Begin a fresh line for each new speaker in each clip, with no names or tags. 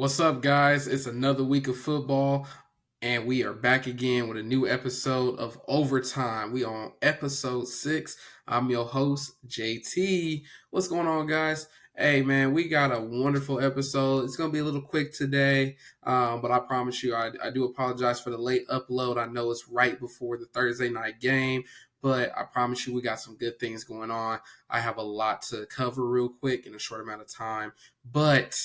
What's up, guys? It's another week of football, and we are back again with a new episode of Overtime. We on episode 6. I'm your host, JT. What's going on, guys? Hey, man, we got a wonderful episode. It's going to be a little quick today, but I promise you, I do apologize for the late upload. I know it's right before the Thursday night game, but I promise you, we got some good things going on. I have a lot to cover real quick in a short amount of time, but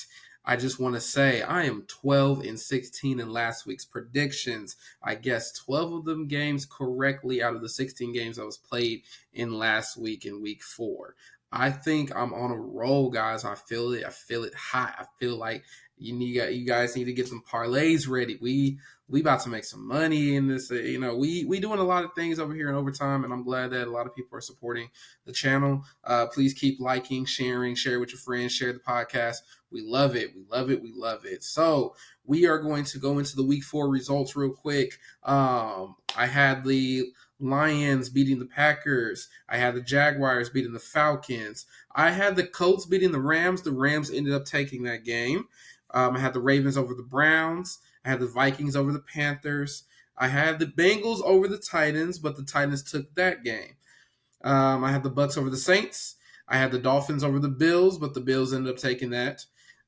I just want to say I am 12-16 in last week's predictions. I guessed 12 of them games correctly out of the 16 games that was played in last week in week 4. I think I'm on a roll, guys. I feel it. I feel it hot. I feel like you guys need to get some parlays ready. We about to make some money in this. We doing a lot of things over here in Overtime, and I'm glad that a lot of people are supporting the channel. Please keep liking, sharing, share with your friends, share the podcast. We love it. We love it. We love it. So we are going to go into the week 4 results real quick. I had the Lions beating the Packers. I had the Jaguars beating the Falcons. I had the Colts beating the Rams. The Rams ended up taking that game. I had the Ravens over the Browns. I had the Vikings over the Panthers. I had the Bengals over the Titans, but the Titans took that game. I had the Bucks over the Saints. I had the Dolphins over the Bills, but the Bills ended up taking that.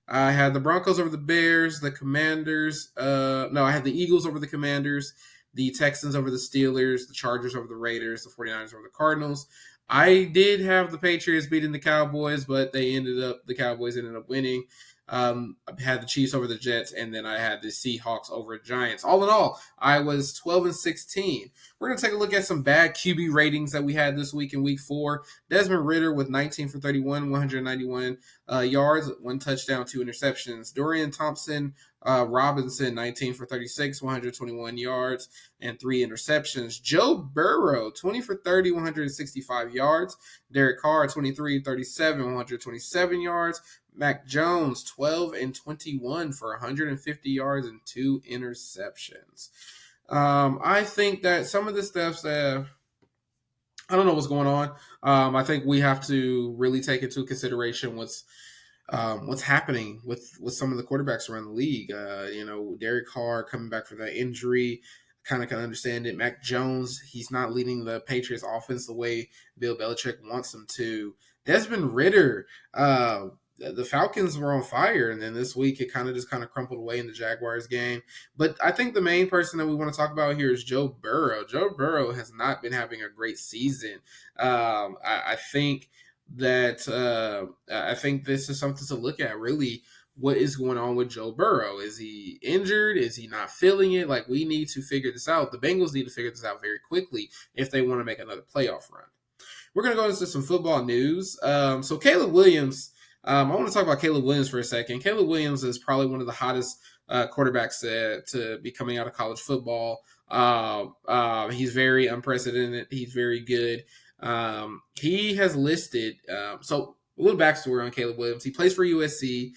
I had the Broncos over the Bears, the Commanders. I had the Eagles over the Commanders, the Texans over the Steelers, the Chargers over the Raiders, the 49ers over the Cardinals. I did have the Patriots beating the Cowboys, but the Cowboys ended up winning. I had the Chiefs over the Jets, and then I had the Seahawks over the Giants. All in all, I was 12-16. We're going to take a look at some bad QB ratings that we had this week in week 4. Desmond Ridder with 19 for 31, 191 yards, 1 touchdown, 2 interceptions. Dorian Thompson Robinson, 19 for 36, 121 yards, and 3 interceptions. Joe Burrow, 20 for 30, 165 yards. Derek Carr, 23 37, 127 yards. Mac Jones, 12 and 21 for 150 yards and 2 interceptions. I think that some of this stuff, I don't know what's going on. I think we have to really take into consideration what's happening with some of the quarterbacks around the league. Derek Carr coming back for that injury. Kind of can understand it. Mac Jones, he's not leading the Patriots offense the way Bill Belichick wants him to. Desmond Ridder, the Falcons were on fire, and then this week it kind of crumpled away in the Jaguars game. But I think the main person that we want to talk about here is Joe Burrow. Joe Burrow has not been having a great season. I think this is something to look at, really. What is going on with Joe Burrow? Is he injured? Is he not feeling it? Like, we need to figure this out. The Bengals need to figure this out very quickly if they want to make another playoff run. We're going to go into some football news. So Caleb Williams, I want to talk about Caleb Williams for a second. Caleb Williams is probably one of the hottest quarterbacks to be coming out of college football. He's very unprecedented. He's very good. He has listed, so a little backstory on Caleb Williams. He plays for USC.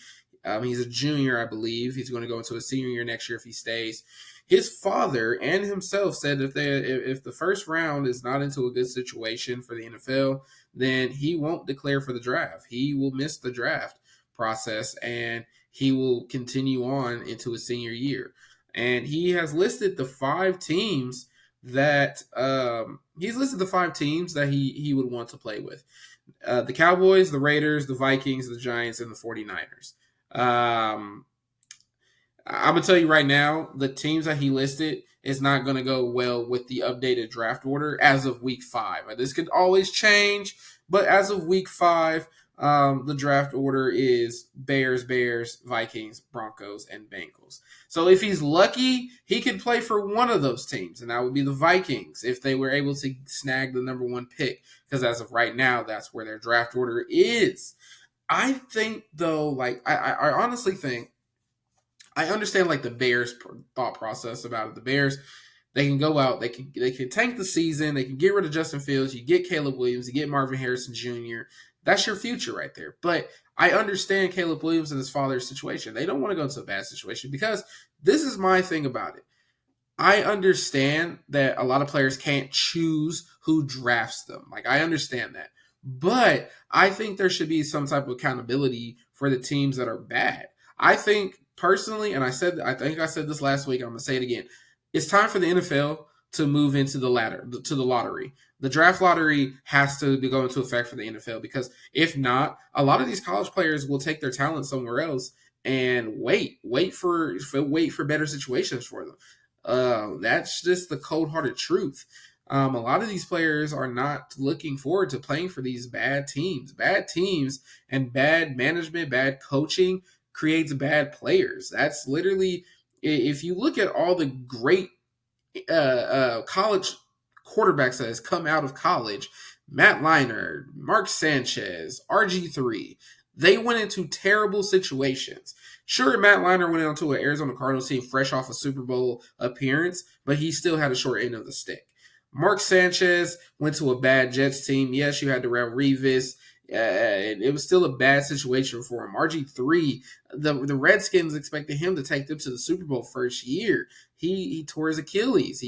He's a junior, I believe. He's going to go into a senior year next year if he stays. His father and himself said if the first round is not into a good situation for the NFL, then he won't declare for the draft. He will miss the draft process, and he will continue on into his senior year. And he has listed the 5 teams that he would want to play with. The Cowboys, the Raiders, the Vikings, the Giants, and the 49ers. I'm going to tell you right now, the teams that he listed is not going to go well with the updated draft order as of week 5. This could always change, but as of week 5, the draft order is Bears, Vikings, Broncos, and Bengals. So if he's lucky, he could play for one of those teams, and that would be the Vikings if they were able to snag the number 1 pick, because as of right now, that's where their draft order is. I think, though, I honestly think, I understand the Bears' thought process about it. The Bears, they can go out, they can tank the season, they can get rid of Justin Fields, you get Caleb Williams, you get Marvin Harrison Jr. That's your future right there. But I understand Caleb Williams and his father's situation. They don't want to go into a bad situation, because this is my thing about it. I understand that a lot of players can't choose who drafts them. I understand that. But I think there should be some type of accountability for the teams that are bad. I think personally, and I think I said this last week, I'm gonna say it again. It's time for the NFL to move into the lottery. The draft lottery has to go into effect for the NFL, because if not, a lot of these college players will take their talent somewhere else and wait for better situations for them. That's just the cold hearted truth. A lot of these players are not looking forward to playing for these bad teams. Bad teams and bad management, bad coaching creates bad players. That's literally, if you look at all the great college quarterbacks that has come out of college, Matt Leinart, Mark Sanchez, RG3, they went into terrible situations. Sure, Matt Leinart went onto an Arizona Cardinals team fresh off a Super Bowl appearance, but he still had a short end of the stick. Mark Sanchez went to a bad Jets team. Yes, you had to Darrelle Revis. It was still a bad situation for him. RG3, the Redskins expected him to take them to the Super Bowl first year. He tore his Achilles.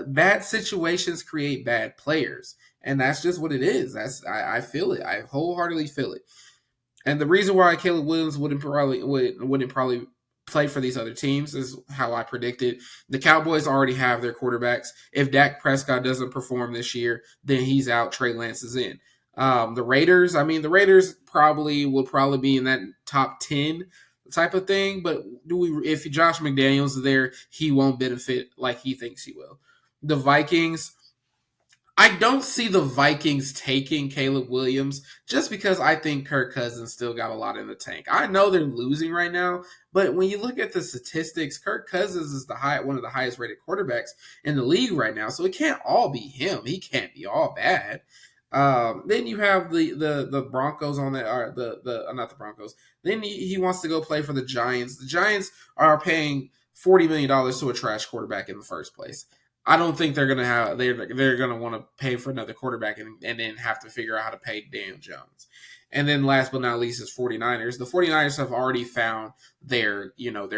Bad situations create bad players, and that's just what it is. I feel it. I wholeheartedly feel it. And the reason why Caleb Williams wouldn't probably play for these other teams is how I predicted. The Cowboys already have their quarterbacks. If Dak Prescott doesn't perform this year, then he's out. Trey Lance is in. The Raiders, the Raiders will probably be in that top 10 type of thing. But if Josh McDaniels is there, he won't benefit like he thinks he will. The Vikings, I don't see the Vikings taking Caleb Williams just because I think Kirk Cousins still got a lot in the tank. I know they're losing right now, but when you look at the statistics, Kirk Cousins is one of the highest rated quarterbacks in the league right now, so it can't all be him. He can't be all bad. Then you have the Broncos on that, or not the Broncos. Then he wants to go play for the Giants. The Giants are paying $40 million to a trash quarterback in the first place. I don't think they're gonna want to pay for another quarterback and then have to figure out how to pay Daniel Jones. And then last but not least is 49ers. The 49ers have already found their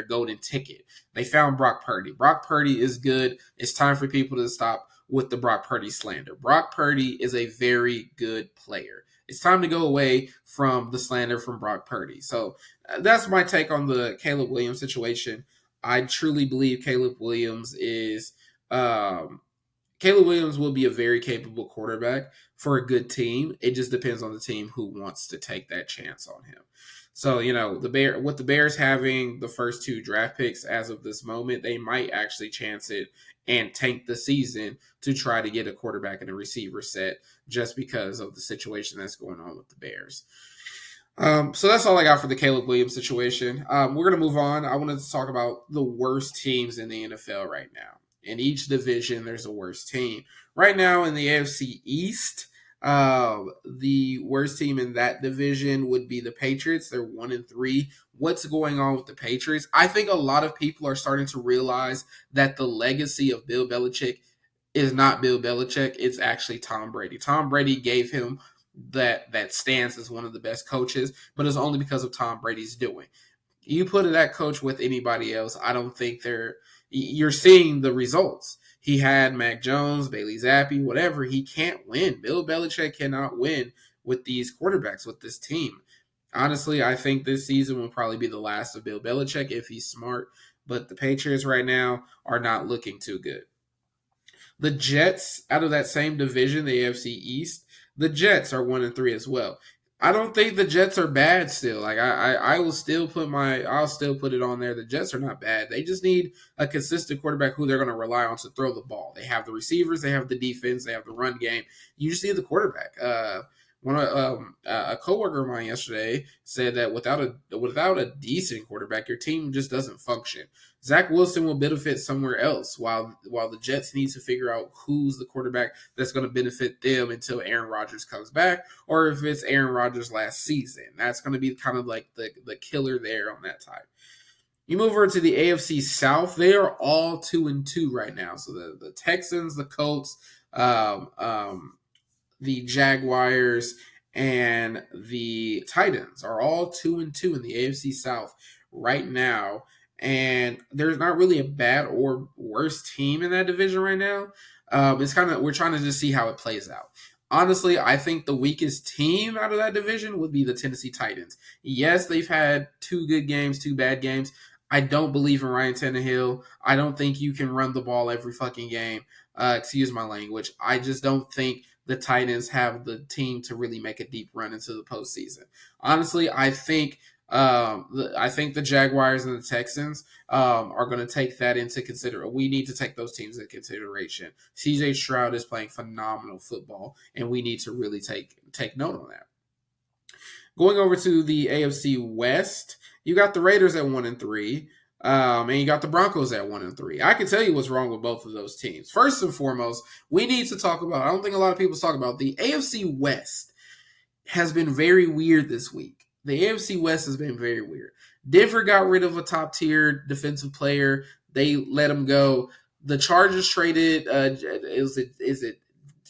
golden ticket. They found Brock Purdy. Brock Purdy is good. It's time for people to stop with the Brock Purdy slander. Brock Purdy is a very good player. It's time to go away from the slander from Brock Purdy. So that's my take on the Caleb Williams situation. I truly believe Caleb Williams will be a very capable quarterback for a good team. It just depends on the team who wants to take that chance on him. So, with the Bears having the first 2 draft picks as of this moment, they might actually chance it and tank the season to try to get a quarterback and a receiver set just because of the situation that's going on with the Bears. So that's all I got for the Caleb Williams situation. We're going to move on. I wanted to talk about the worst teams in the NFL right now. In each division, there's a worst team. Right now in the AFC East, the worst team in that division would be the Patriots. They're 1-3. What's going on with the Patriots? I think a lot of people are starting to realize that the legacy of Bill Belichick is not Bill Belichick. It's actually Tom Brady. Tom Brady gave him that stance as one of the best coaches, but it's only because of Tom Brady's doing. You put that coach with anybody else, I don't think you're seeing the results. He had Mac Jones, Bailey Zappi, whatever. He can't win. Bill Belichick cannot win with these quarterbacks, with this team. Honestly, I think this season will probably be the last of Bill Belichick if he's smart. But the Patriots right now are not looking too good. The Jets, out of that same division, the AFC East, the Jets are 1-3 as well. I don't think the Jets are bad still. Like I'll still put it on there. The Jets are not bad. They just need a consistent quarterback who they're going to rely on to throw the ball. They have the receivers, they have the defense, they have the run game. You just need the quarterback. A coworker of mine yesterday said that without a decent quarterback, your team just doesn't function. Zach Wilson will benefit somewhere else, while the Jets need to figure out who's the quarterback that's going to benefit them until Aaron Rodgers comes back, or if it's Aaron Rodgers last season. That's going to be kind of like the killer there on that type. You move over to the AFC South. They are all 2-2 right now. So the Texans, the Colts, the Jaguars, and the Titans are all 2-2 in the AFC South right now. And there's not really a bad or worse team in that division right now. We're trying to just see how it plays out. Honestly, I think the weakest team out of that division would be the Tennessee Titans. Yes, they've had 2 good games, 2 bad games. I don't believe in Ryan Tannehill. I don't think you can run the ball every fucking game. Excuse my language. I just don't think the Titans have the team to really make a deep run into the postseason. Honestly, I think the Jaguars and the Texans are going to take that into consideration. We need to take those teams into consideration. CJ Stroud is playing phenomenal football, and we need to really take note on that. Going over to the AFC West, you got the Raiders at 1-3. And you got the Broncos at 1-3. I can tell you what's wrong with both of those teams. First and foremost, we need to talk about, I don't think a lot of people talk about, the AFC West has been very weird this week. The AFC West has been very weird. Denver got rid of a top tier defensive player. They let him go. The Chargers traded, is it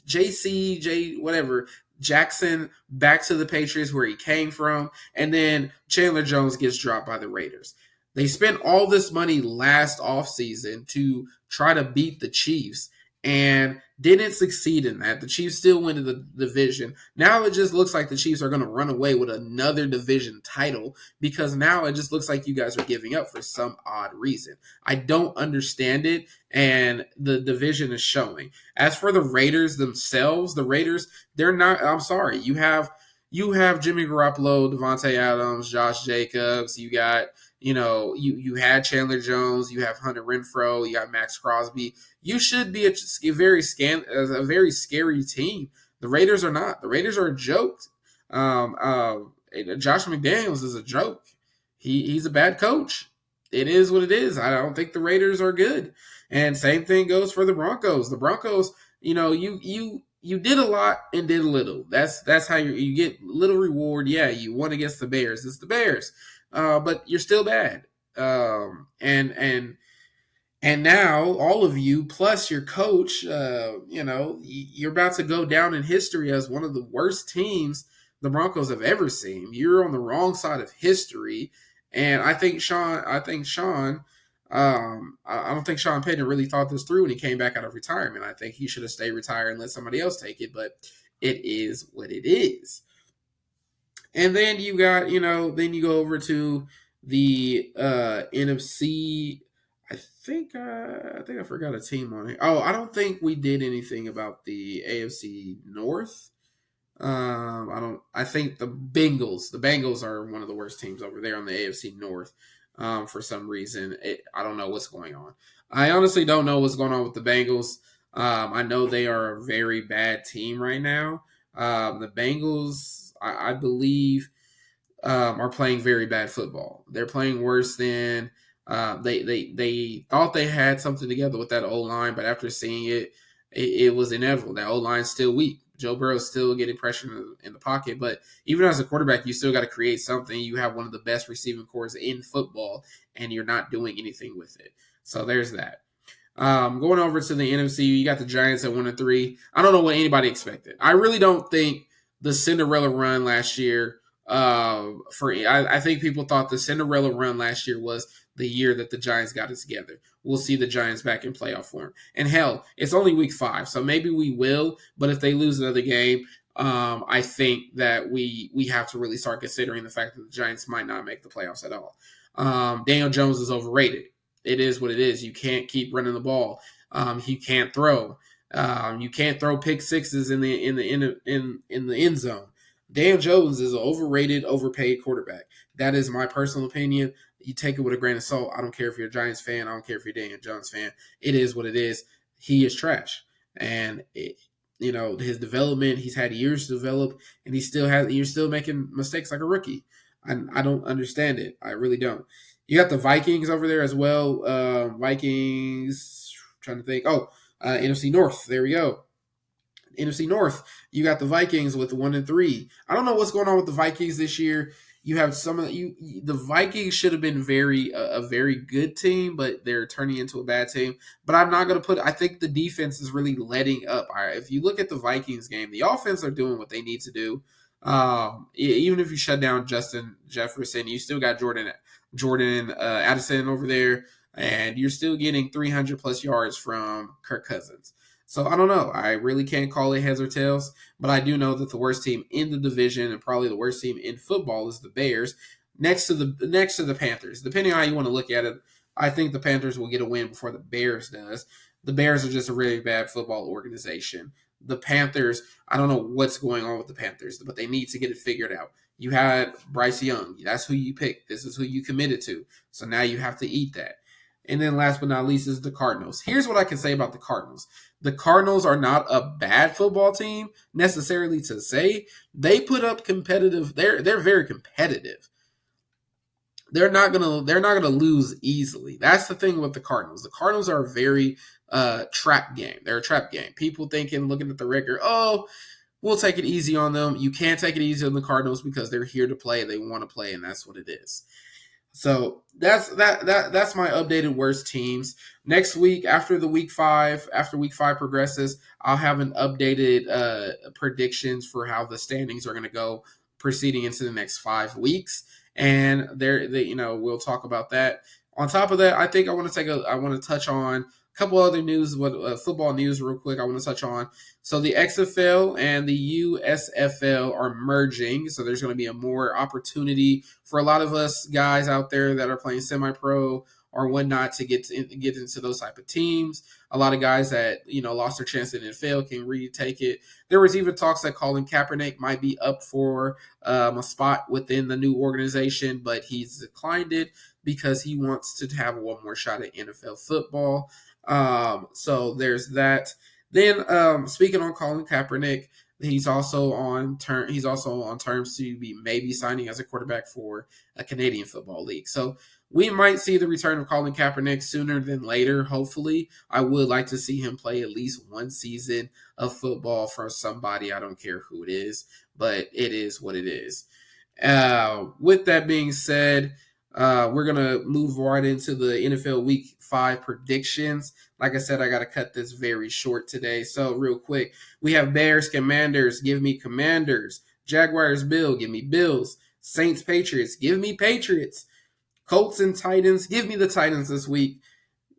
JC, whatever, Jackson back to the Patriots where he came from. And then Chandler Jones gets dropped by the Raiders. They spent all this money last offseason to try to beat the Chiefs and didn't succeed in that. The Chiefs still win the division. Now it just looks like the Chiefs are going to run away with another division title because now it just looks like you guys are giving up for some odd reason. I don't understand it, and the division is showing. As for the Raiders themselves, the Raiders, they're not, I'm sorry, you have Jimmy Garoppolo, Devontae Adams, Josh Jacobs, you got, you had Chandler Jones, you have Hunter Renfrow, you got Max Crosby. You should be a very scary team. The Raiders are not. The Raiders are a joke. Josh McDaniels is a joke. He's a bad coach. It is what it is. I don't think the Raiders are good. And same thing goes for the Broncos. The Broncos, you did a lot and did a little. That's how you get little reward. Yeah, you won against the Bears. It's the Bears. But you're still bad. And now all of you plus your coach, you're about to go down in history as one of the worst teams the Broncos have ever seen. You're on the wrong side of history, and I don't think Sean Payton really thought this through when he came back out of retirement. I think he should have stayed retired and let somebody else take it, but it is what it is. And then you got, then you go over to the NFC. I think I forgot a team on it. Oh, I don't think we did anything about the AFC North. I think the Bengals. The Bengals are one of the worst teams over there on the AFC North. For some reason, I don't know what's going on. I honestly don't know what's going on with the Bengals. I know they are a very bad team right now. The Bengals, I believe, are playing very bad football. They're playing worse than they thought they had something together with that O-line, but after seeing it was inevitable. That O-line's still weak. Joe Burrow's still getting pressure in the pocket, but even as a quarterback, you still got to create something. You have one of the best receiving cores in football, and you're not doing anything with it. So there's that. Going over to the NFC, you got the Giants at 1-3. I don't know what anybody expected. I really don't think the Cinderella run last year. I think people thought the Cinderella run last year was the year that the Giants got it together. We'll see the Giants back in playoff form. And hell, it's only week 5, so maybe we will. But if they lose another game, I think that we have to really start considering the fact that the Giants might not make the playoffs at all. Daniel Jones is overrated. It is what it is. You can't keep running the ball. He can't throw. You can't throw pick sixes in the end zone. Daniel Jones is an overrated, overpaid quarterback. That is my personal opinion. You take it with a grain of salt. I don't care if you're a Giants fan. I don't care if you're a Daniel Jones fan. It is what it is. He is trash. And, his development, he's had years to develop, and you're still making mistakes like a rookie. I don't understand it. I really don't. You got the Vikings over there as well. Vikings, trying to think. NFC North. There we go. NFC North, you got the Vikings with 1-3. I don't know what's going on with the Vikings this year. You have the Vikings should have been a very good team, but they're turning into a bad team. But I'm not going to I think the defense is really letting up. All right, if you look at the Vikings game, the offense are doing what they need to do. Even if you shut down Justin Jefferson, you still got Jordan Addison over there, and you're still getting 300 plus yards from Kirk Cousins. So I don't know. I really can't call it heads or tails, but I do know that the worst team in the division and probably the worst team in football is the Bears, next to the Panthers. Depending on how you want to look at it, I think the Panthers will get a win before the Bears does. The Bears are just a really bad football organization. The Panthers, I don't know what's going on with the Panthers, but they need to get it figured out. You had Bryce Young. That's who you picked. This is who you committed to. So now you have to eat that. And then last but not least is the Cardinals. Here's what I can say about the Cardinals. The Cardinals are not a bad football team necessarily to say. They put up competitive. They're very competitive. They're not gonna lose easily. That's the thing with the Cardinals. The Cardinals are a very trap game. They're a trap game. People thinking, looking at the record, oh, we'll take it easy on them. You can't take it easy on the Cardinals because they're here to play. They want to play, and that's what it is. So that's my updated worst teams. Next week, after week five progresses, I'll have an updated predictions for how the standings are going to go proceeding into the next 5 weeks, and we'll talk about that. On top of that, I think I want to touch on a couple other news, football news, real quick. I want to touch on. So the XFL and the USFL are merging, so there's going to be a more opportunity for a lot of us guys out there that are playing semi-pro or whatnot to get into those type of teams. A lot of guys that lost their chance in the NFL can retake it. There was even talks that Colin Kaepernick might be up for a spot within the new organization, but he's declined it because he wants to have one more shot at NFL football. So there's that. Then speaking on Colin Kaepernick, he's also on terms to be maybe signing as a quarterback for a Canadian Football League. So we might see the return of Colin Kaepernick sooner than later, hopefully. I would like to see him play at least one season of football for somebody. I don't care who it is, but it is what it is. With that being said, we're going to move right into the NFL Week 5 predictions. Like I said, I got to cut this very short today. So real quick, we have Bears, Commanders, give me Commanders. Jaguars, Bill, give me Bills. Saints, Patriots, give me Patriots. Colts and Titans, give me the Titans this week.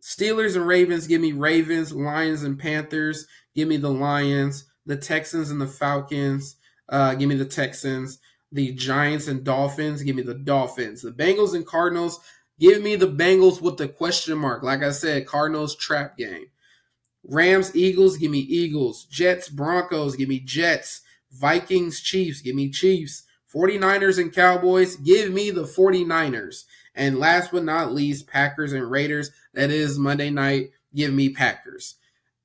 Steelers and Ravens, give me Ravens. Lions and Panthers, give me the Lions. The Texans and the Falcons, give me the Texans. The Giants and Dolphins, give me the Dolphins. The Bengals and Cardinals, give me the Bengals with the question mark. Like I said, Cardinals trap game. Rams, Eagles, give me Eagles. Jets, Broncos, give me Jets. Vikings, Chiefs, give me Chiefs. 49ers and Cowboys, give me the 49ers. And last but not least, Packers and Raiders. That is Monday night. Give me Packers.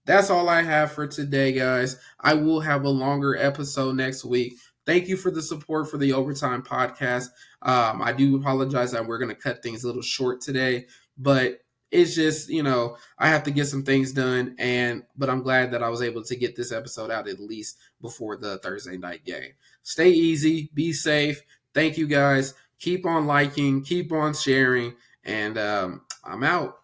That's all I have for today, guys. I will have a longer episode next week. Thank you for the support for the Overtime podcast. I do apologize that we're going to cut things a little short today, but it's just, I have to get some things done, but I'm glad that I was able to get this episode out at least before the Thursday night game. Stay easy, be safe. Thank you, guys. Keep on liking, keep on sharing, and I'm out.